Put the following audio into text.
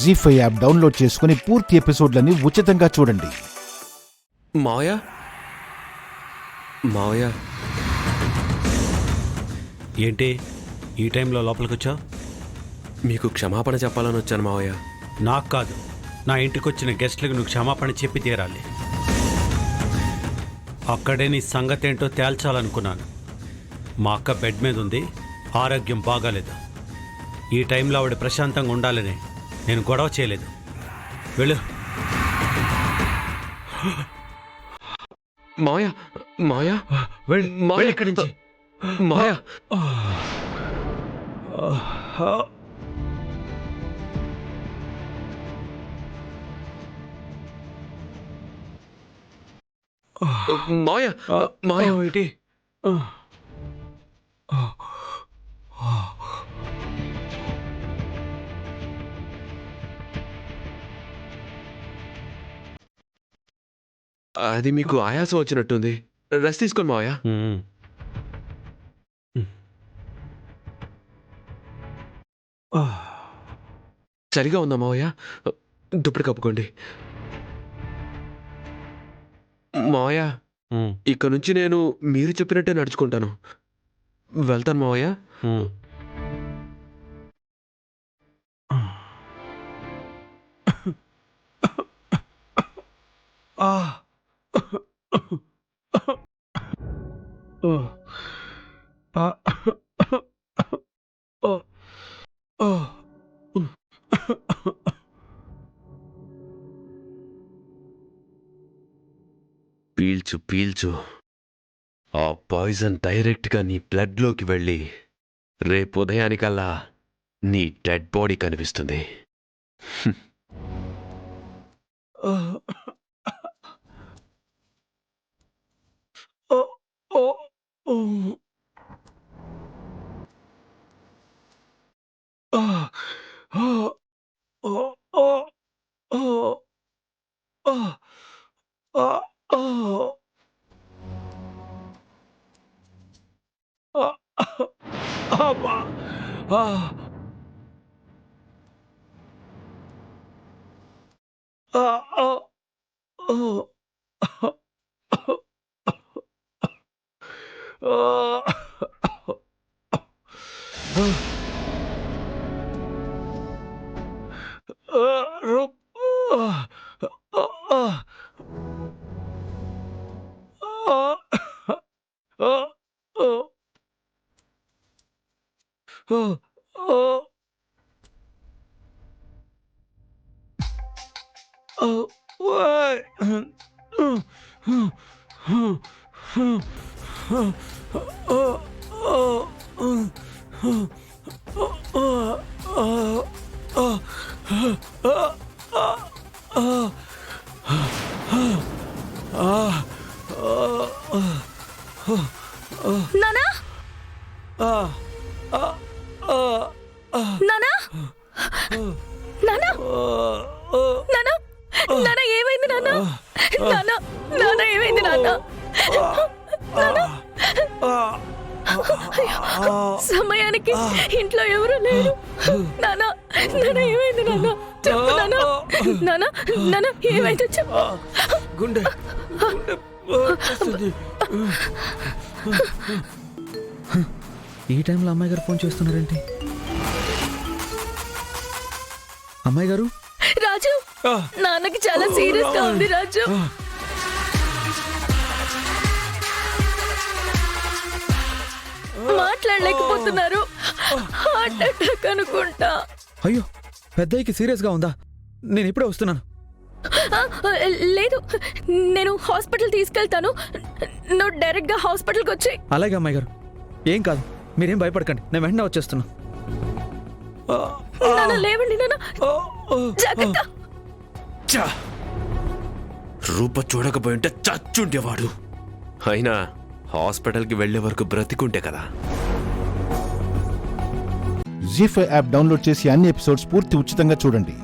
జీ5 app download చేసుకుని పూర్తి ఎపిసోడ్లని ఉచితంగా చూడండి. మావయ్య మావయ్య ఏంటి ఈ టైంలో లోపలికి వచ్చావు? మీకు క్షమాపణ చెప్పాలని వచ్చాను మావయ్య. నాకు కాదు, నా ఇంటికి వచ్చిన గెస్ట్లకు నువ్వు క్షమాపణ చెప్పి తీరాలి. అక్కడే నీ సంగతి ఏంటో తేల్చాలనుకున్నాను. మా అక్క బెడ్ మీద ఉంది, ఆరోగ్యం బాగాలేదు. ఈ టైంలో ఆవిడ ప్రశాంతంగా ఉండాలని నేను గొడవ చేయలేదు. వెళ్ళు. మావయ్య మావయ్య వెళ్ళు ఇక్కడి నుంచి. మావయ్య మావయ్య మావయ్య ఏంటి? అది మీకు ఆయాసం వచ్చినట్టుంది, రెస్ట్ తీసుకోండి మావయ్య. చలిగా ఉందా మావయ్య? దుప్పటి కప్పుకోండి. మావయ్య ఇక్కడ నుంచి నేను మీరు చెప్పినట్టే నడుచుకుంటాను. వెళ్తాను మావయ్య. పీల్చు పీల్చు. ఆ పాయిజన్ డైరెక్ట్గా నీ బ్లడ్లోకి వెళ్ళి రేపు ఉదయానికల్లా నీ డెడ్ బాడీ కనిపిస్తుంది. నానా నానా నానా నానా నానా ఏమైంది నానా? నానా నానా ఏమైంది నానా? సమయానికి ఇంట్లో ఎవరు లేరు. నానా నానా ఏమైంది నానా? చెప్పు నానా. నానా నానా ఏమైంది చెప్పు. గుండె ఈ టైంలో అమ్మాయి గారు ఫోన్ చేస్తున్నారేంటి? అమ్మాయి గారు. రాజు, నాన్నకి చాలా సీరియస్ గా ఉంది రాజు. మాట్లాడలేకపోతున్నారు. హార్ట్ అటాక్ అనుకుంటా. అయ్యో, పెద్దయ్యకి సీరియస్ గా ఉందా? నేను ఇప్పుడే వస్తున్నాను. లేదు, నేను హాస్పిటల్ తీసుకెళ్తాను. నువ్వు డైరెక్ట్ గా హాస్పిటల్కి వచ్చి. అలాగే అమ్మాయి గారు, ఏం కాదు, మీరేం భయపడకండి, నేను వెంటనే వచ్చేస్తున్నా. నాన్న లేవండి నాన్న, జాగ్రత్త. రూప చూడకపోయింటే చచ్చుండేవాడు. అయినా హాస్పిటల్కి వెళ్లే వరకు బ్రతికుంటే కదా. జీ5 యాప్ డౌన్లోడ్ చేసి అన్ని ఎపిసోడ్స్ పూర్తి ఉచితంగా చూడండి.